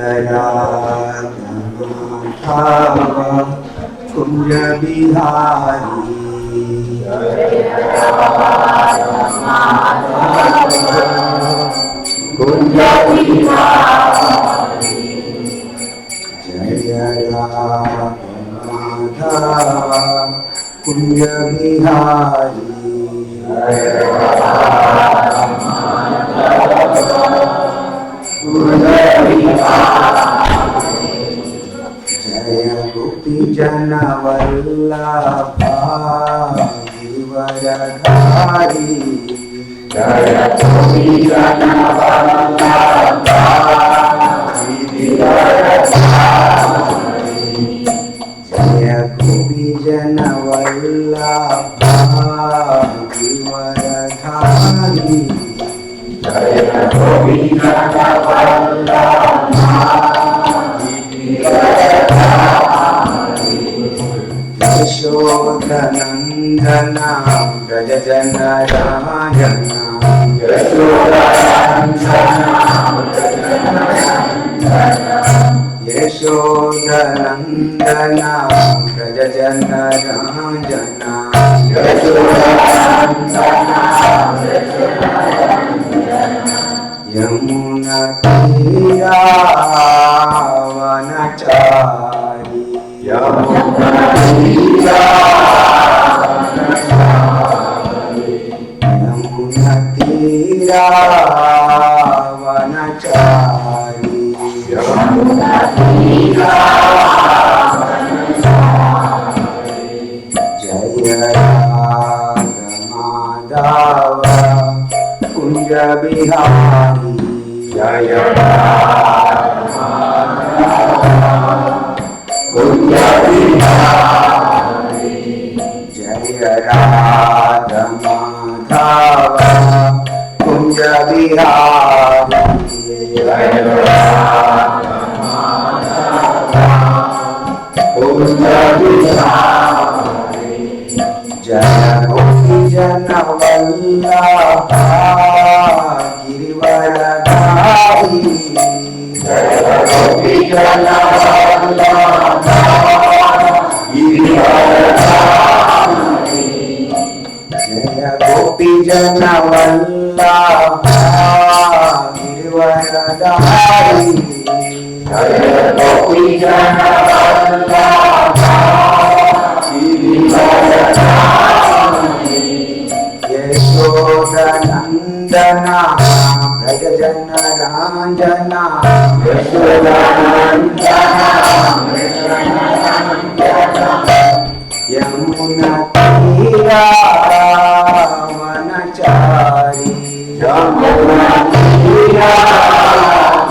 Radha Kunja Bihari Kunja Bihari Jaya Radha Kunja Bihari Jaya Gopi Jana Vallabha Giridharidhari Jaya Gopi Jana Vallabha Giridharidhari Jaya Gopi Jana Vallabha Giridharidhari Jaya Gopi Jana Vallabha Yashodanandana Brajajana Rajana Yashodanandana Brajajana Rajana Yamuna Tira Vanachari Yamuna Tira Yamuna Tira Vanachari Yamuna Tira Jaya Radha Madhava Kunja Bihari Jaya Radha Kunja Bihari Jaya Radha Madhava Kunja Bihari Jaya Radha Madhava Kunja Bihari Jaya Gopi Jana Vallabha Giridharidhari Jaya Gopi Jana Vallabha Giridharidhari Jaya Gopi Jana Vallabha Giridharidhari Jaya Gopi Jana Vallabha Giridharidhari Yashodanandana Brajajana Ranjana Yashodanandana Yamuna Tira Vanachari Yamuna Tira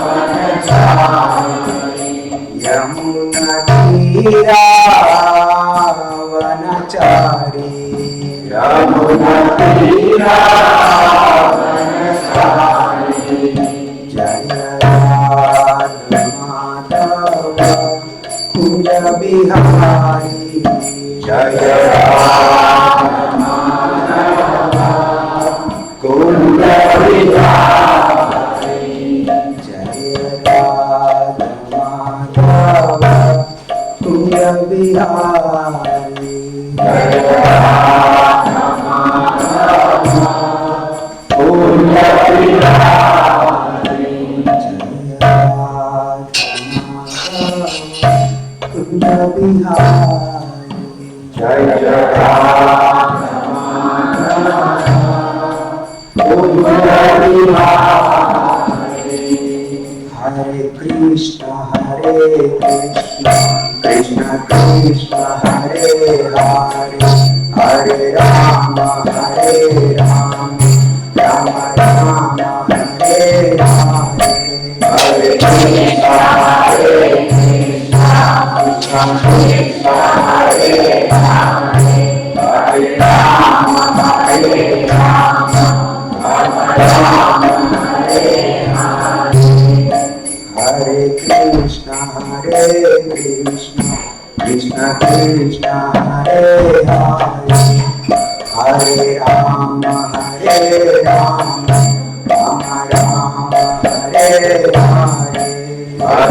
Vanachari Yamuna Tira Vanachari Yamuna Tira Vanachari Jaya Radha Madhava Kunja Bihari Jaya Radha Madhava Kunja Bihari Jaya Radha Madhava Kunja Bihari Jaya Radha Madhava Kunja Bihari Jaya Radha Kunja Bihari Jaya Radha Madhava Kunja Bihari Hare Krishna Krishna Krishna Hare Hare Hare Rama Rama Rama Hare Hare Hare Krishna Krishna Krishna Hare Hare Hare Rama Rama Hare Hare Hare Krishna Krishna Krishna Hare Hare Hare Rama Rama Rama Hare Hare Hare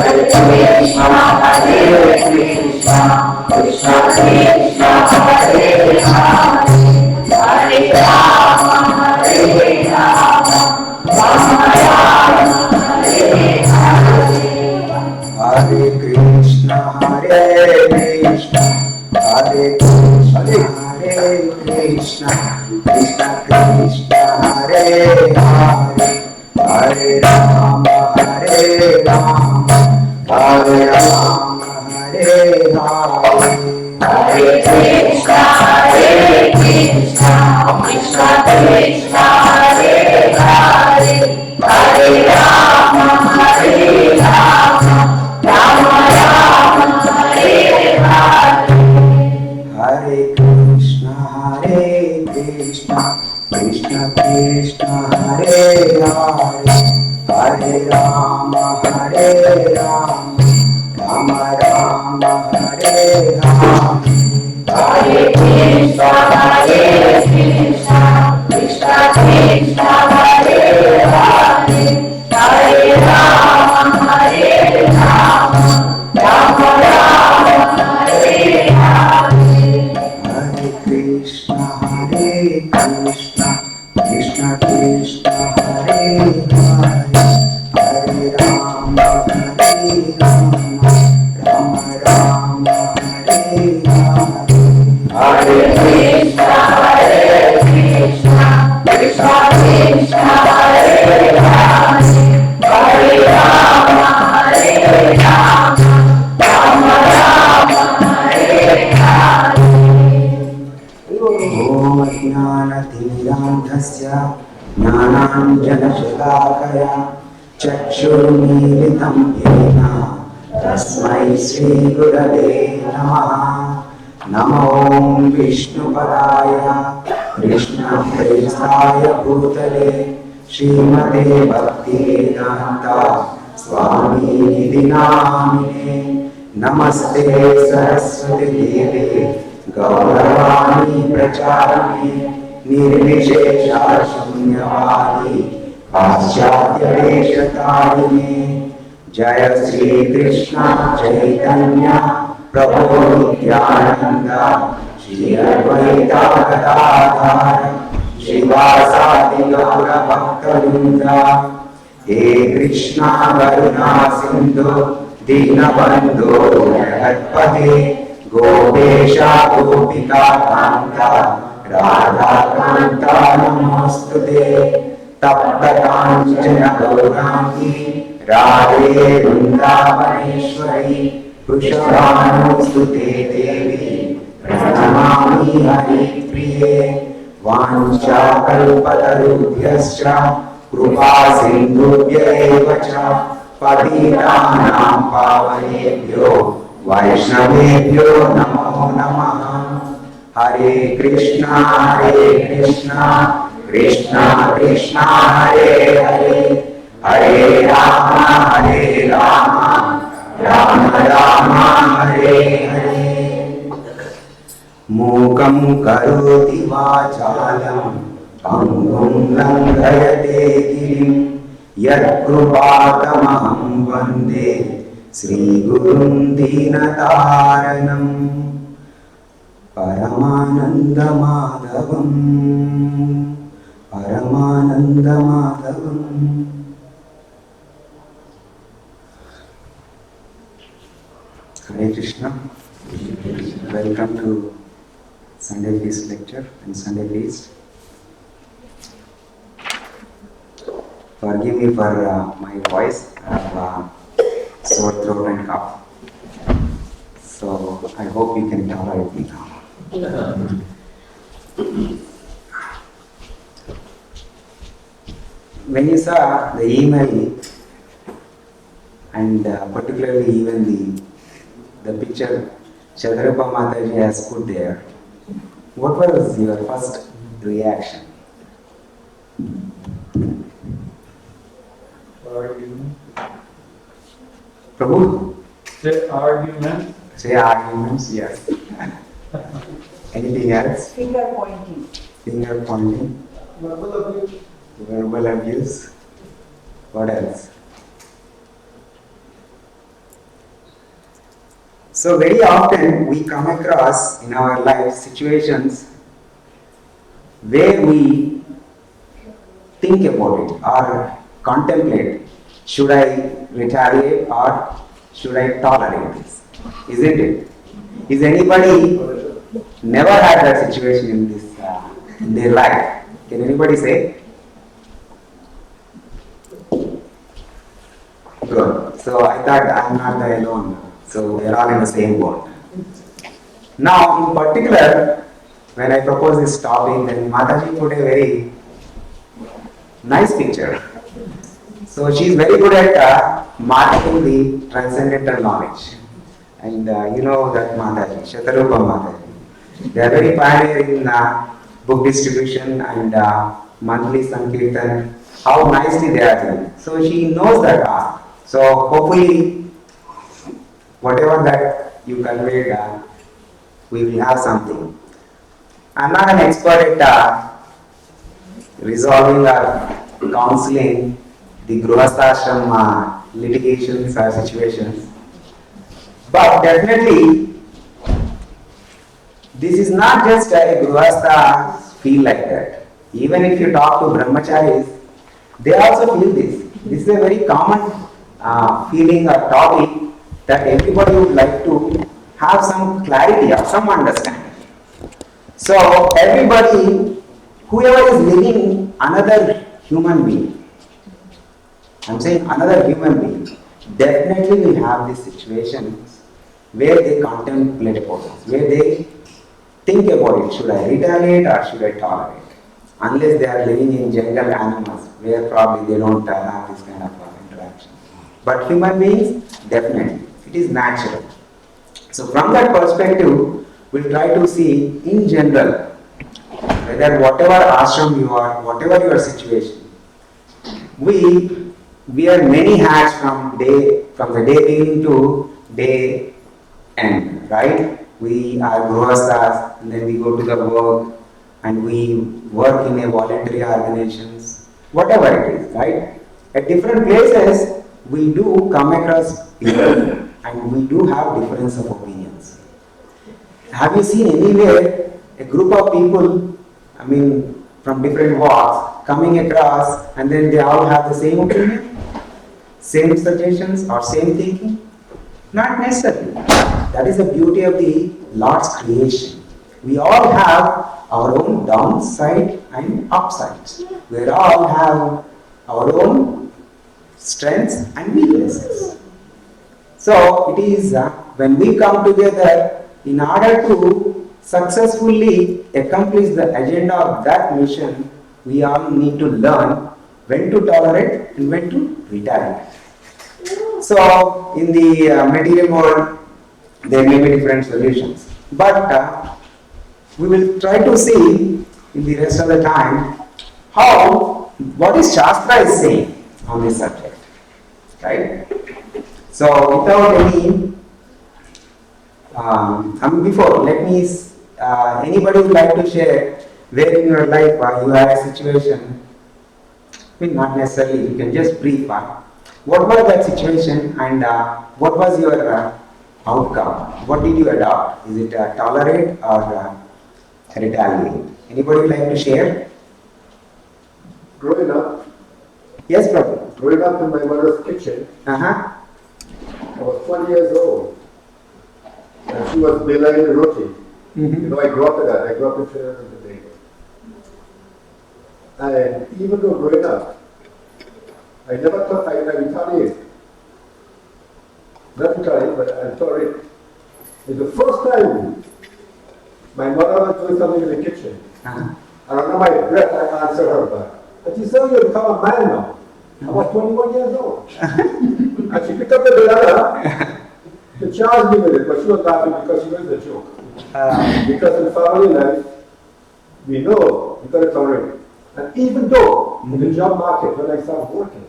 चक्षुर्मीलितं येन तस्मै श्रीगुरवे नमः। नमो विष्णुपदाय कृष्णप्रेष्ठाय भूतले श्रीमते भक्तिवेदान्त स्वामिनिधि नामिने। नमस्ते सरस्वती देवे गौरवाणी प्रचारिणे निर्विशेषा शून्यवादी पाश्चात्य देशतारिणे। जय श्री कृष्ण चैतन्य प्रभु नित्यानंद श्री अद्वैता गदाधर श्रीवासादि गौर भक्तवृंद। हे कृष्णा करुणा सिंधु दीनबंधु जगत्पते गोपेशा गोपिका कांता राधा कांता नमोस्तुते। तप्त कांचन गौरांगी राधे वृंदावनेश्वरी वृषभानुसुते देवी प्रणमामि हरिप्रिये। वाञ्छाकल्पतरुभ्यश्च कृपा सिन्धुभ्य एव च पतितानां पावनेभ्यो वैष्णवेभ्यो नमो नमः। हरे कृष्णा कृष्णा कृष्णा हरे हरे हरे राम राम राम हरे हरे। मूकं करोति वाचालं पंगुं लङ्घयते गिरिं यत्कृपातमहं वन्दे श्रीगुरुं दीनतारणं। परमानन्दमाधवम् परमानन्दमाधवम्। Hare Krishna. Welcome to Sunday Feast lecture and Sunday Feast. Forgive me for my voice. I have sore throat and cough. So I hope you can tolerate me now. When you saw the email and particularly even the picture Chadrapa Mataji has put there, what was your first reaction? Argument. Prabhu? Say argument. Say arguments, yes. Anything else? Finger pointing. Finger pointing. Verbal abuse. Verbal abuse. What else? So very often we come across in our life situations where we think about it or contemplate, should I retaliate or should I tolerate this? Isn't it? Is anybody never had that situation in this in their life? Can anybody say? Good. So I thought I'm not the alone. So we're all in the same boat. Now, in particular, when I propose this topic, then Mataji put a very nice picture. So she's very good at marketing the transcendental knowledge. And you know that Mataji, Shatarupa Mataji. They are very pioneer in book distribution and monthly Sankirtan, how nicely they are doing. So she knows that art. So hopefully, whatever that you conveyed, we will have something. I'm not an expert at resolving or counseling the Grihasthashram litigations or situations. But definitely, this is not just a Grihastha feel like that. Even if you talk to brahmacharis, they also feel this. This is a very common feeling or topic that everybody would like to have some clarity or some understanding. So everybody, whoever is living another human being, I'm saying another human being, definitely will have these situations where they contemplate about it, where they think about it, should I retaliate or should I tolerate? Unless they are living in jungle animals, where probably they don't have this kind of interaction. But human beings, definitely, it is natural. So from that perspective, we'll try to see in general, whether whatever ashram you are, whatever your situation, we wear many hats from the day beginning to day end, right? We are grihasthas, and then we go to the work, and we work in a voluntary organizations, whatever it is, right? At different places, we do come across people, and we do have difference of opinions. Have you seen anywhere a group of people, I mean, from different walks, coming across, and then they all have the same opinion, same suggestions, or same thinking? Not necessarily. That is the beauty of the Lord's creation. We all have our own downside and upsides. We all have our own strengths and weaknesses. So it is when we come together in order to successfully accomplish the agenda of that mission, we all need to learn when to tolerate and when to retaliate. So in the material world, there may be different solutions, but we will try to see in the rest of the time what is Shastra is saying on this subject, right? So without any, before, let me, anybody would like to share where in your life you had a situation, I mean not necessarily, you can just brief, what was that situation and what was your outcome? What did you adopt? Is it tolerate or retaliate? Anybody would like to share? Growing up, Yes, Prabhu. growing up in my mother's kitchen, Uh-huh. I was 20 years old, and she was belaying roti. You Mm-hmm. know, I grew up with that. I grew up in Trinidad and Tobago. And even though growing up, I never thought I retaliate. Not retaliate, but I tolerate. It's the first time my mother was doing something in the kitchen. Uh-huh. And under my breath, I answered her back. And she said, "Oh, you become a man now." I was 21 years old. And she picked up the banana to charge me with it, but she was laughing because she knows the joke. Because in family life, we know you gotta tolerate. And even though in the job market, when I started working,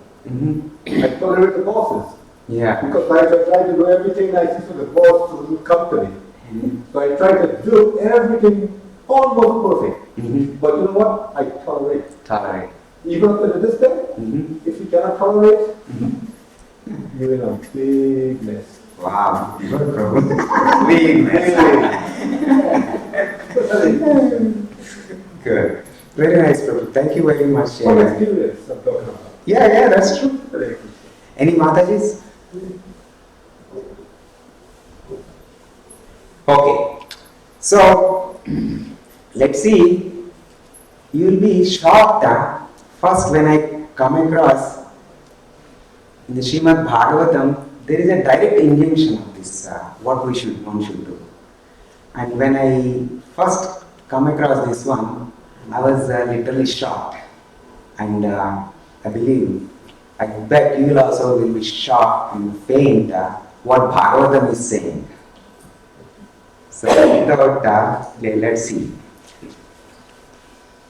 I tolerate the bosses. Yeah. Because I try to do everything nicely for the boss to the company. So I try to do everything almost perfect. But you know what? I tolerate. Tolerate. Even up to this day, if you cannot tolerate, you're in a big mess. Wow, good Prabhu. Very nice. Good. Very nice, Prabhu. Thank you very much. What experience I'm talking about? Yeah, that's true. Hare Krishna. Any Matajis? Okay. So, let's see. You will be shocked first when I come across in the Srimad Bhagavatam, there is a direct injunction of this, what one should do. And when I first come across this one, I was literally shocked. And I bet you will also will be shocked and faint what Bhagavatam is saying. So without let's see.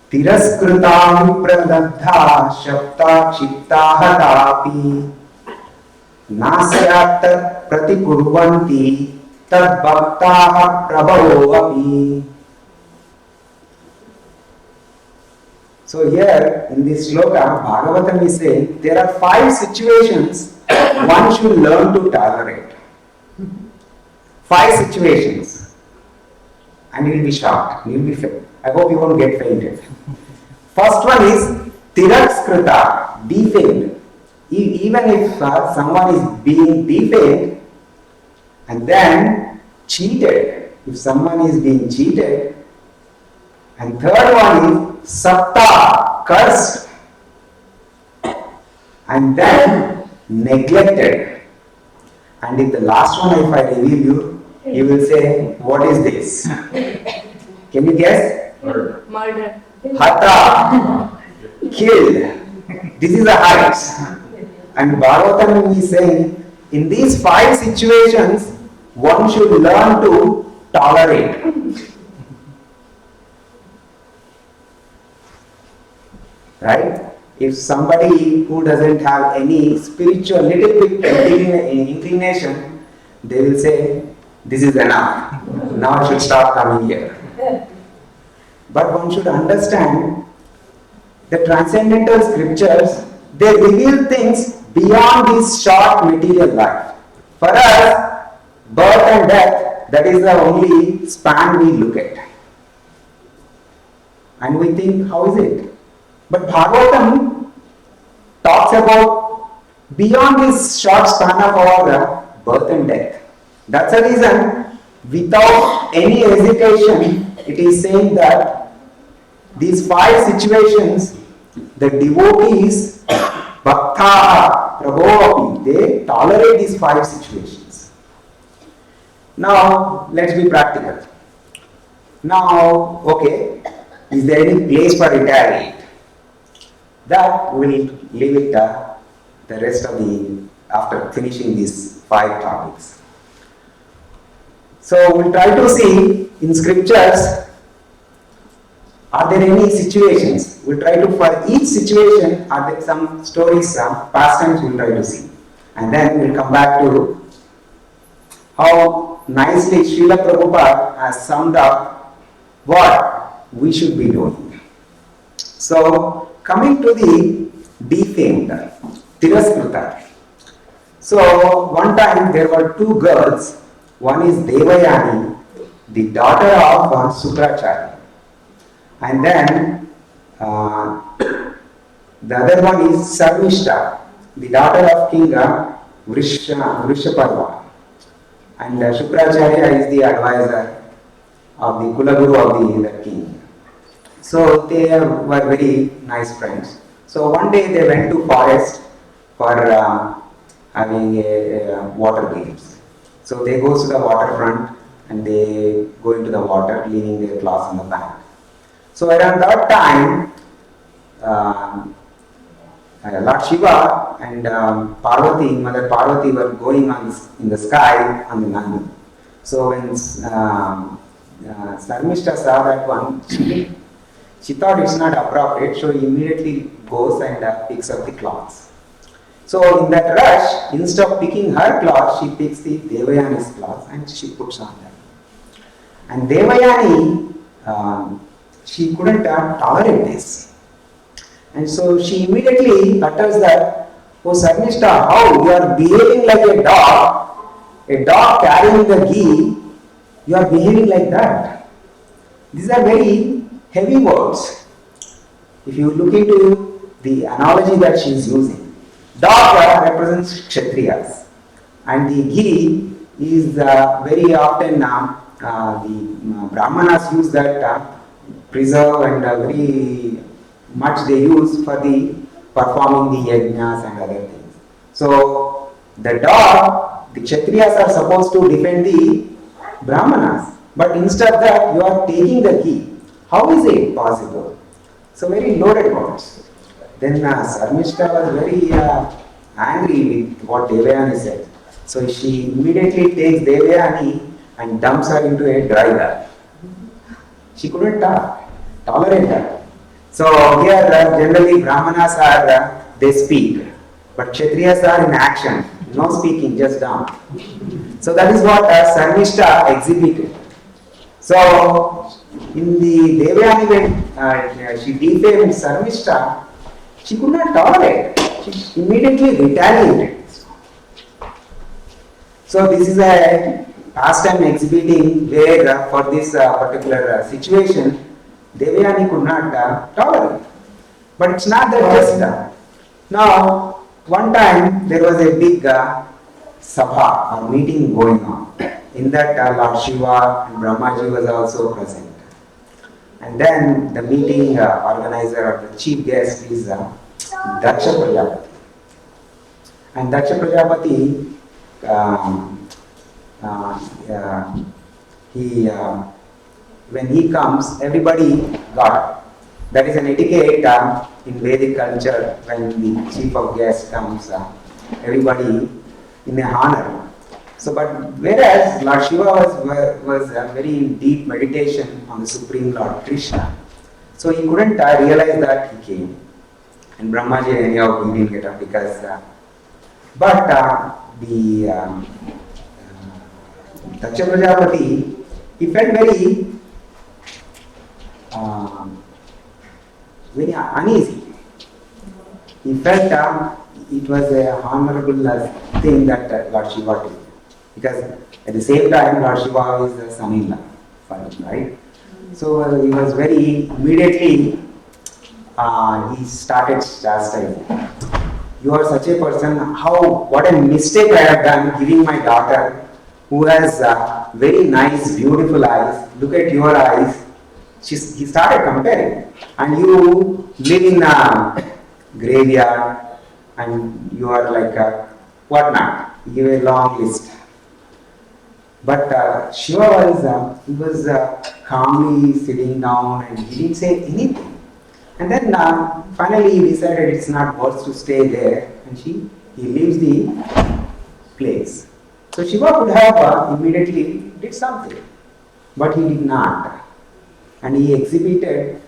Tiraskrutam pradabdha shapta chitta hatapi nasyat pratikurvanti tad bhaktaha prabhavo api. So here in this sloka, Bhagavatam is saying there are 5 situations one should learn to tolerate. 5 situations, and you will be shocked. You will be faint. I hope you won't get fainted. First one is tirakskrita, defamed. Even if someone is being defamed and then cheated, if someone is being cheated, and third one is sapta, cursed, and then neglected. And if the last one, if I reveal you, you will say, what is this? Can you guess? Murder. Hata, killed. This is the heights. And Bhagavatam is saying, in these 5 situations, one should learn to tolerate. Right? If somebody who doesn't have any spiritual, little bit inclination, they will say, this is enough. Now I should stop coming here. But one should understand the transcendental scriptures, they reveal things beyond this short material life. For us, birth and death, that is the only span we look at. And we think, how is it? But Bhagavatam talks about beyond this short span of our birth and death. That's the reason, without any hesitation, it is saying that these 5 situations, the devotees, bhakta, prabhu, they tolerate these 5 situations. Now, let's be practical. Now, okay, is there any place for retirement? That we'll leave it the rest of after finishing these 5 topics. So, we'll try to see in scriptures, are there any situations? We'll try to, for each situation, are there some stories, some pastimes we'll try to see. And then we'll come back to how nicely Srila Prabhupada has summed up what we should be doing. So, coming to the defamed, Tiraskrita. So, one time there were 2 girls. One is Devayani, the daughter of Sukracharya. And then the other one is Sarmishta, the daughter of King Vrishaparva. And Shukracharya is the advisor of the Kulaguru of the king. So they were very nice friends. So one day they went to forest for having a water games. So they go to the waterfront and they go into the water, leaving their clothes on the bank. So around that time, Lord Shiva and Parvati, Mother Parvati were going in the sky on the Nandi. So when Sarmishta saw that one, she thought it's not appropriate, so he immediately goes and picks up the cloths. So in that rush, instead of picking her cloth, she picks the Devayani's cloth and she puts on them. And Devayani, she couldn't tolerate this. And so she immediately utters that, oh Sarmishta, how you are behaving like a dog a dog carrying the ghee, you are behaving like that. These are very heavy words. If you look into the analogy that she is using, dog represents Kshatriyas, and the ghee is very often the Brahmanas use that preserve and very much they use for the performing the yajnas and other things. So the dog, the Kshatriyas are supposed to defend the Brahmanas, but instead of that you are taking the ghee. How is it possible? So very loaded words. Then Sarmishta was very angry with what Devayani said. So she immediately takes Devayani and dumps her into a dry well. She couldn't tolerate that. So here generally Brahmanas are, they speak, but Kshatriyas are in action, no speaking, just dump. So that is what Sarmishta exhibited. So in the Devayani when she defamed Sarmishta, she could not tolerate. She immediately retaliated. So this is a pastime exhibiting where for this particular situation, Devayani could not tolerate. But it's not that just now, one time there was a big sabha or meeting going on. In that Lord Shiva and Brahmaji was also present. And then the meeting organizer or the chief guest is Daksha Prajapati. And Daksha Prajapati, when he comes, everybody got. That is an etiquette in Vedic culture. When the chief of guest comes, everybody in a honor. So, but whereas Lord Shiva was a very deep meditation on the Supreme Lord Krishna, so he couldn't realize that he came. And Brahmaji anyhow he didn't get up because, but the Daksha Prajapati, he felt very uneasy. He felt it was a honorable thing that Lord Shiva did. Because at the same time, Lord Shiva is the son-in-law for him, right? So he was very, immediately, he started chastising. You are such a person, what a mistake I have done giving my daughter, who has very nice, beautiful eyes. Look at your eyes. He started comparing. And you live in a graveyard, and you are like whatnot. He gave a long list. But Shiva was calmly sitting down and he didn't say anything. And then finally he decided it's not worth to stay there, and he leaves the place. So Shiva could have immediately did something, but he did not. And he exhibited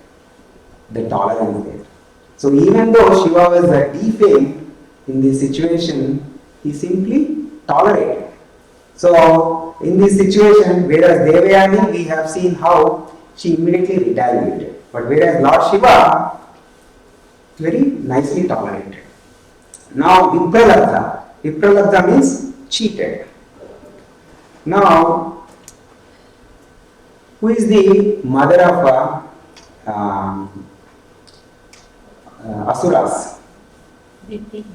the tolerance there. So even though Shiva was defamed in this situation, he simply tolerated. So in this situation, whereas Devayani, we have seen how she immediately retaliated. But whereas Lord Shiva, very nicely tolerated. Now Vipralabdha means cheated. Now, who is the mother of Asuras? Diti.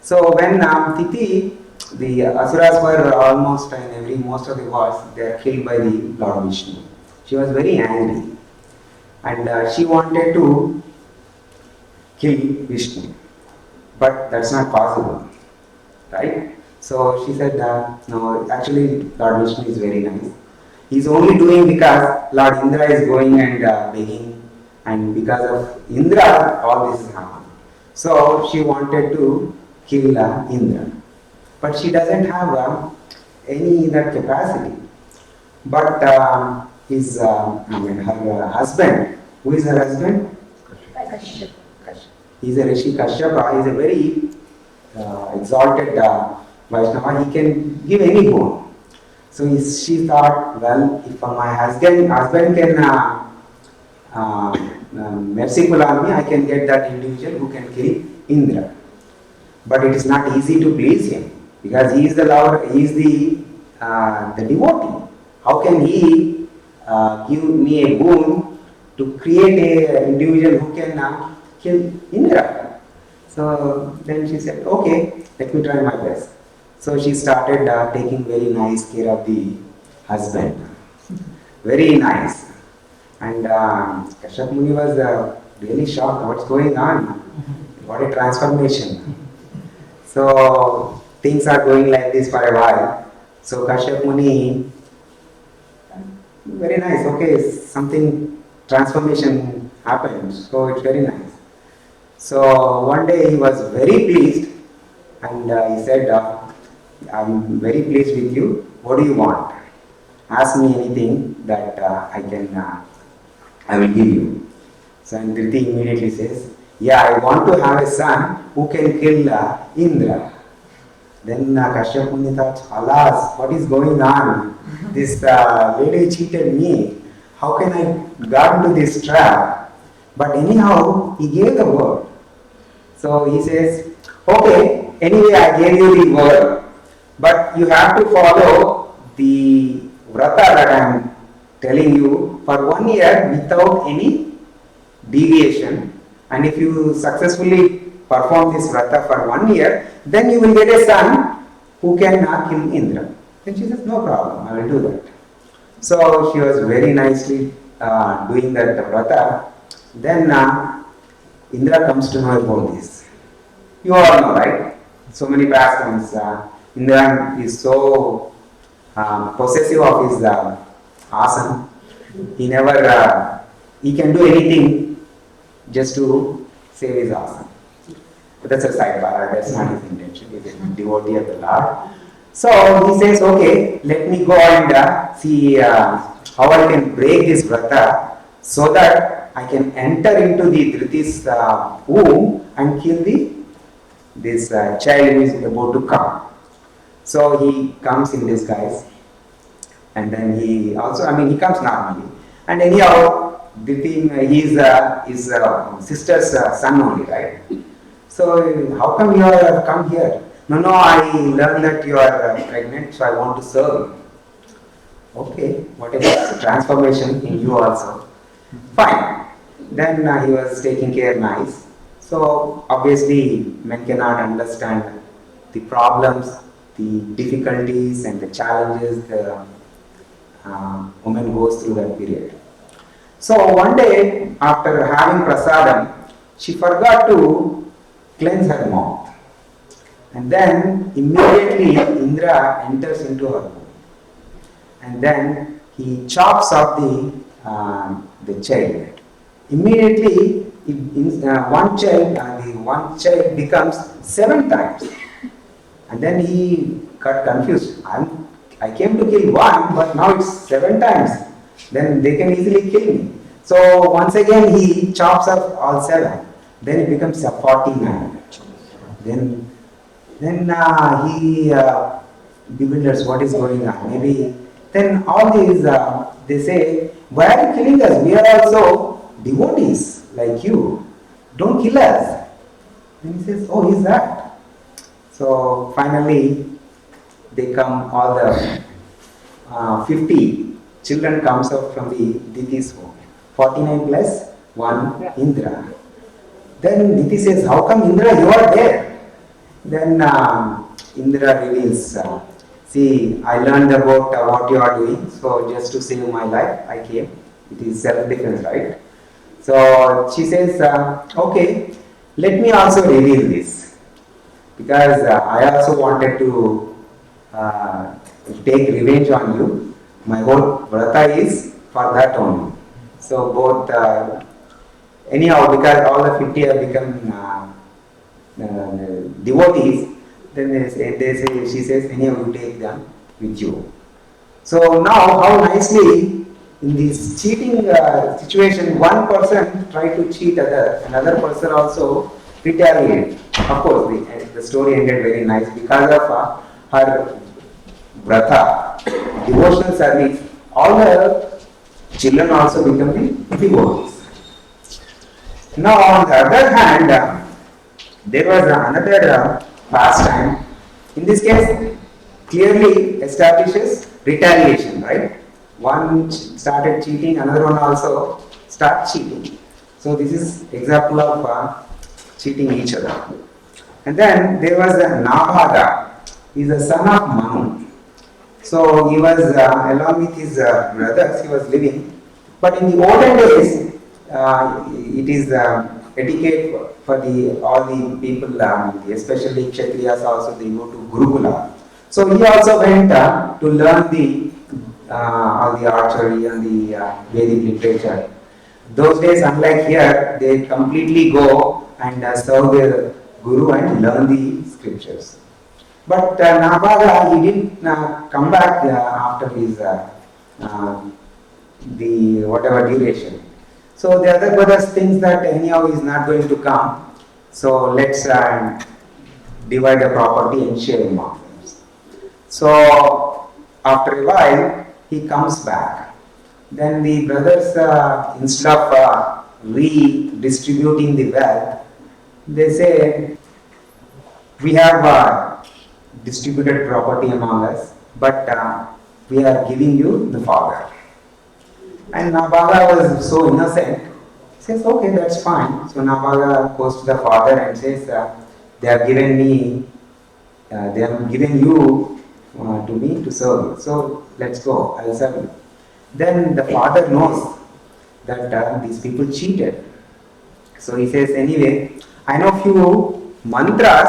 So when Diti, the Asuras were almost in most of the wars, they are killed by the Lord Vishnu. She was very angry, and she wanted to kill Vishnu, but that's not possible, right? So she said, no, actually Lord Vishnu is very nice. He's only doing because Lord Indra is going and begging, and because of Indra all this is happened. So she wanted to kill Indra. But she doesn't have any that capacity. But her husband, who is her husband? Kashyap. He is a Rishi Kashyapa. He is a very exalted Vaishnava. He can give any boon. So she thought, well, if my husband can merciful on me, I can get that individual who can kill Indra. But it is not easy to please him. because he is the lover, he is the devotee. How can he give me a boon to create a individual who can kill Indra? So then she said, okay, let me try my best. So she started taking very nice care of the husband. Very nice. And Kashyap Muni was really shocked. What's going on? What a transformation. So things are going like this for a while. So Kashyap Muni, very nice. Okay, something transformation happened. So it's very nice. So one day he was very pleased and he said, I'm very pleased with you. What do you want? Ask me anything that I will give you. So and Dhriti immediately says, yeah, I want to have a son who can kill Indra. Then Kashyap Muni thought, alas, what is going on? This lady cheated me. How can I got into this trap? But anyhow, he gave the word. So he says, okay, anyway I gave you the word, but you have to follow the vrata that I am telling you for 1 year without any deviation. And if you successfully perform this vrata for 1 year, then you will get a son who can kill Indra. Then she says, no problem, I will do that. So she was very nicely doing that vrata. Then Indra comes to know about this. You all know, right? So many pastimes. Indra is so possessive of his asana. He never, he can do anything just to save his asana. But that's a sidebar, that's not his intention. He's a devotee of the Lord. So he says, okay, let me go and see how I can break this vrata so that I can enter into the Dhriti's womb and kill this child who is about to come. So he comes in disguise, and then he also, he comes normally. And anyhow, Dhriti, he is his sister's son only, right? So how come you have come here? No, I learned that you are pregnant, so I want to serve you. Okay, what is transformation in you also? Fine. Then he was taking care nice. So obviously men cannot understand the problems, the difficulties and the challenges the woman goes through that period. So one day after having prasadam, she forgot to cleanse her mouth. And then immediately Indra enters into her womb. And then he chops off the child. Immediately, one child becomes 7 times. And then he got confused. I came to kill one, but now it's 7 times. Then they can easily kill me. So once again he chops off all 7. Then it becomes 49. Then he bewilders what is going on. Maybe then all these they say, why are you killing us? We are also devotees like you. Don't kill us. And he says, oh, is that? So finally they come, all the 50 children comes out from the Diti's home. 49 plus 1 Indra. Then Diti says, how come Indra you are there? Then Indra reveals, see, I learned about what you are doing, so just to save my life I came. It is self-defense, right? So she says, okay, let me also reveal this, because I also wanted to take revenge on you. My whole vrata is for that only. So both, anyhow, because all the 50 have become devotees, then she says, anyhow, you take them with you. So now, how nicely in this cheating situation, one person tried to cheat another person also retaliated. Of course, the story ended very nice because of her vrata, devotional service. All the children also become the devotees. Now, on the other hand, there was another pastime In this case, clearly establishes retaliation, right? One started cheating, another one also start cheating. So this is example of cheating each other. And then there was a Nabhaga. He is a son of Manu. So he was along with his brothers, he was living. But in the olden days, it is etiquette for the all the people, especially Kshatriyas also, they go to Gurukula. So he also went to learn the all the archery and the Vedic literature. Those days, unlike here, they completely go and serve their guru and learn the scriptures. But Nabhaga, he didn't come back after his the whatever duration. So the other brothers thinks that anyhow he is not going to come. So let's divide the property and share among them. So after a while, he comes back. Then the brothers, instead of redistributing the wealth, they say, we have distributed property among us, but we are giving you the father. And Nabhaga was so innocent, he says, okay, that's fine. So Nabhaga goes to the father and says, they have given me, they have given you to me to serve you. So let's go, I will serve you. Then the father knows that these people cheated. So he says, anyway, I know few mantras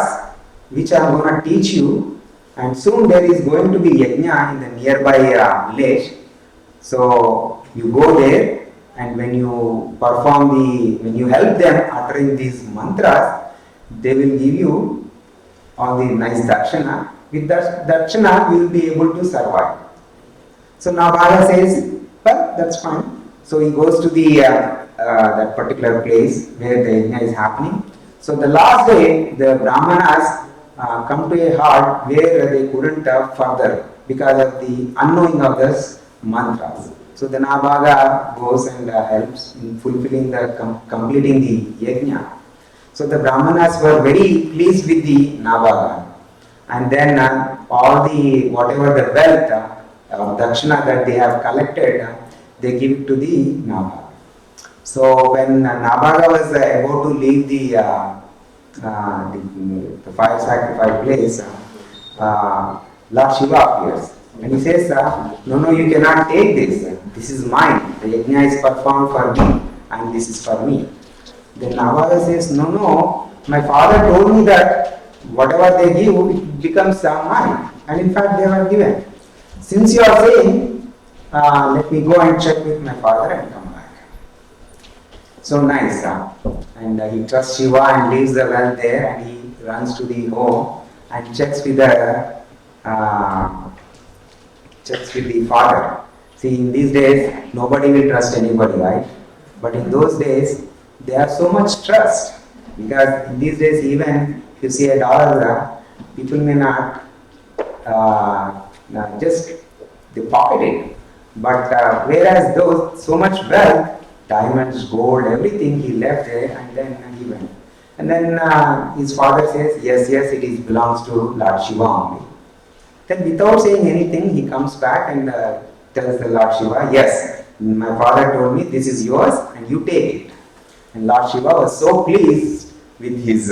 which I am going to teach you, and soon there is going to be yajna in the nearby village. So you go there, and when you when you help them uttering these mantras, they will give you all the nice dakshana. With that dakshana, you will be able to survive. So Nabhaga says, well, that's fine. So he goes to the that particular place where the yajna is happening. So the last day, the brahmanas come to a halt where they couldn't further because of the unknowing of this mantras. So the Nabhaga goes and helps in fulfilling the completing the yajna. So the brahmanas were very pleased with the Nabhaga, and then all the whatever the wealth dakshana that they have collected, they give it to the Nabhaga. So when Nabhaga was about to leave the fire sacrifice place, Lord Shiva appears and he says, no, you cannot take this. This is mine. The yajna is performed for me and this is for me. Then Nabhaga says, no, my father told me that whatever they give, it becomes mine. And in fact, they were given. Since you are saying, let me go and check with my father and come back. So nice. And he trusts Shiva and leaves the wealth there, and he runs to the home and checks with the father. See, in these days, nobody will trust anybody, right? But in those days, they have so much trust, because in these days, even if you see $1, people may not just they pocket it. But whereas those so much wealth, diamonds, gold, everything he left there, and then he went. And then his father says, yes, it belongs to Lord Shiva only. Then without saying anything, he comes back and tells the Lord Shiva, yes, my father told me this is yours and you take it. And Lord Shiva was so pleased with his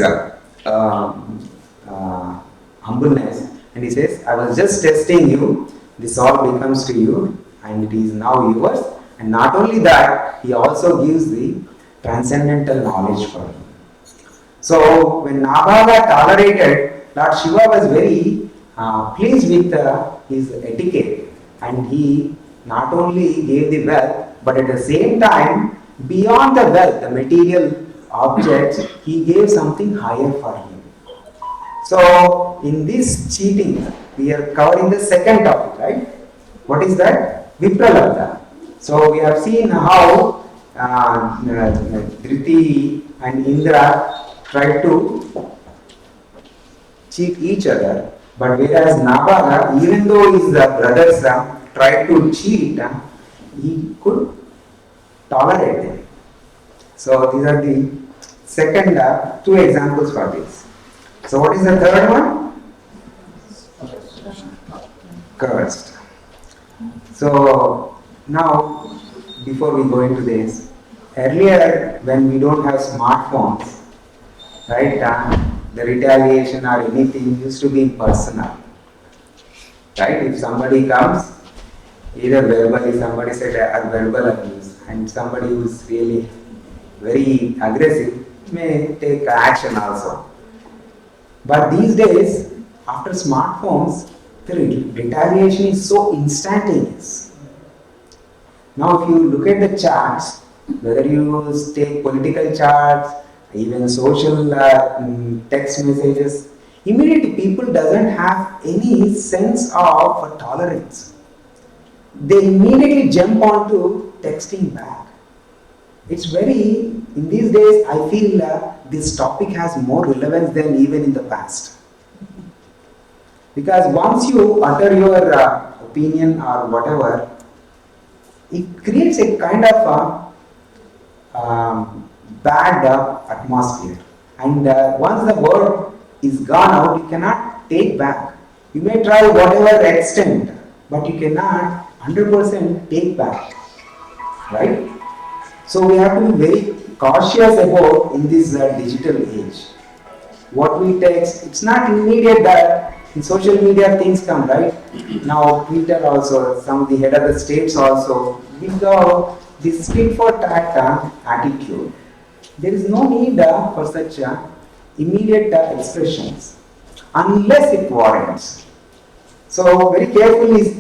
humbleness, and he says, I was just testing you, this all becomes to you and it is now yours. And not only that, he also gives the transcendental knowledge for him. So when Nabhaga tolerated, Lord Shiva was very pleased with his etiquette, and he not only gave the wealth, but at the same time, beyond the wealth, the material objects, he gave something higher for him. So in this cheating, we are covering the second topic, right? What is that? Vipralabdha. So we have seen how Dhriti and Indra tried to cheat each other, but whereas Nabhaga, even though his brothers tried to cheat, he could tolerate them. So these are the second two examples for this. So what is the third one? cursed. So now, before we go into this, earlier when we don't have smartphones, right, the retaliation or anything used to be personal, right? If somebody comes, either verbally, somebody said a verbal abuse, and somebody who's really very aggressive may take action also. But these days, after smartphones, the retaliation is so instantaneous. Now, if you look at the charts, whether you take political charts, even social text messages, immediately people doesn't have any sense of tolerance. They immediately jump onto texting back. It's very, in these days, I feel this topic has more relevance than even in the past. Because once you utter your opinion or whatever, it creates a kind of bad atmosphere. And once the word is gone out, you cannot take back. You may try whatever extent, but you cannot 100% take back. Right? So we have to be very cautious about in this digital age. What we text, it's not immediate that in social media things come, right? Now Twitter also, some of the head of the states also, without this tit for tat attitude. There is no need for such immediate expressions unless it warrants. So very carefully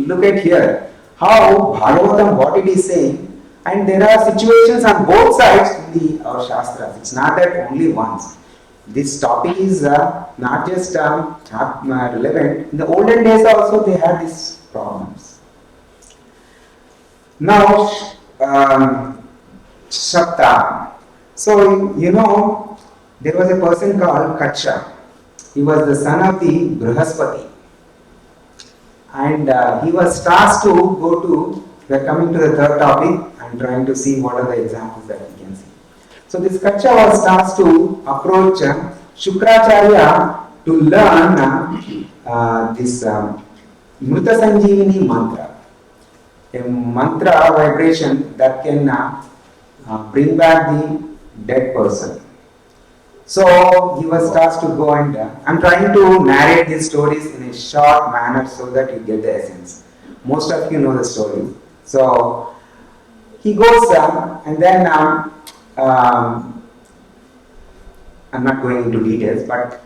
look at here how Bhagavatam, what it is saying, and there are situations on both sides in our Shastras. It's not that only once. This topic is not just relevant. In the olden days also they had these problems. Now, Shakta. So, you know, there was a person called Kacha. He was the son of the Brihaspati. And he was tasked to go to, we are coming to the third topic and trying to see what are the examples that we can see. So this Kacha was tasked to approach Shukracharya to learn this Mrita Sanjeevani mantra, a mantra vibration that can bring back the dead person. So he was tasked to go and I'm trying to narrate these stories in a short manner so that you get the essence. Most of you know the story. So he goes and then I'm not going into details, but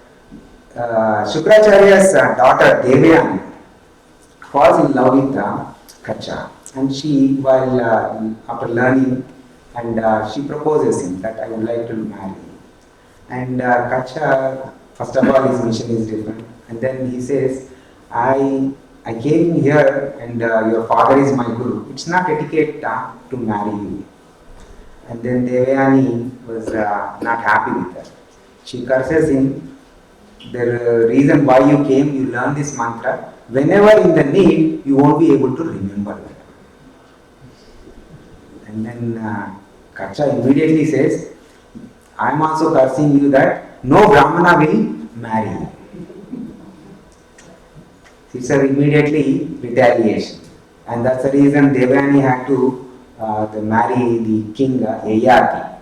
Shukracharya's daughter Devayani falls in love with Kacha, and she, while after learning, and she proposes him that I would like to marry him. And Kacha, first of all, his mission is different, and then he says, I came here and your father is my guru. It's not etiquette to marry you. And then Devayani was not happy with that. She curses him. The reason why you came, you learn this mantra. Whenever in the need, you won't be able to remember that. And then Kacha immediately says, I am also cursing you that no Brahmana will marry you. It's immediately retaliation. And that's the reason Devayani had to marry the king Yayati.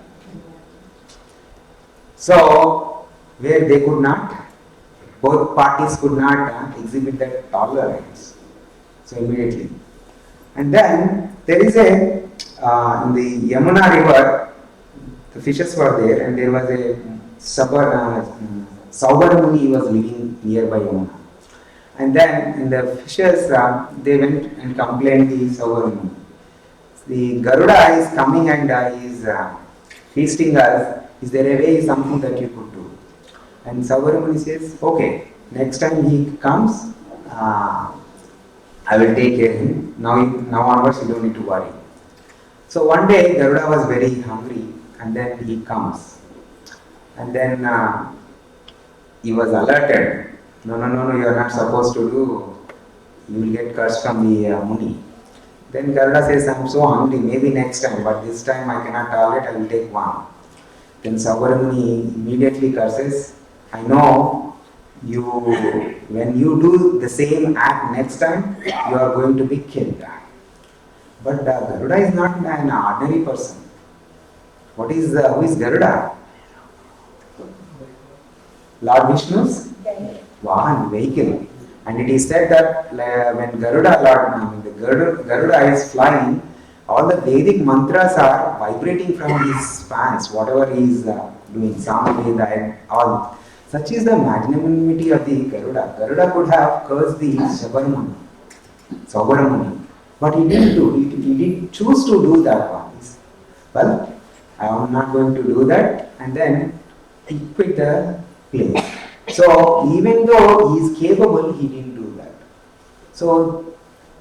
So, where they could not, both parties could not exhibit that tolerance. So immediately. And then there is a, in the Yamuna river, the fishes were there, and there was a Saubara Muni was living nearby Yamuna. And then in the fishes, they went and complained to the Saubara Muni. The Garuda is coming and is feasting us. Is there a way, something that you could do? And Saubara Muni says, okay, next time he comes, I will take care of him. Now onwards, you don't need to worry. So one day, Garuda was very hungry, and then he comes. And then he was alerted. No, you are not supposed to do. You will get cursed from the Muni. Then Garuda says, I am so hungry, maybe next time, but this time I cannot tolerate, I will take one. Then Saubara Muni immediately curses, I know when you do the same act next time, you are going to be killed. But Garuda is not an ordinary person. Who is Garuda? Lord Vishnu's Vahan, vehicle. And it is said that when Garuda is flying, all the Vedic mantras are vibrating from his fans, whatever he is doing, Samaveda and all. Such is the magnanimity of the Garuda. Garuda could have cursed the Saubaramuni, but he didn't do. He didn't choose to do that one. Well, I am not going to do that, and then he quit the place. So even though he is capable, he didn't do that. So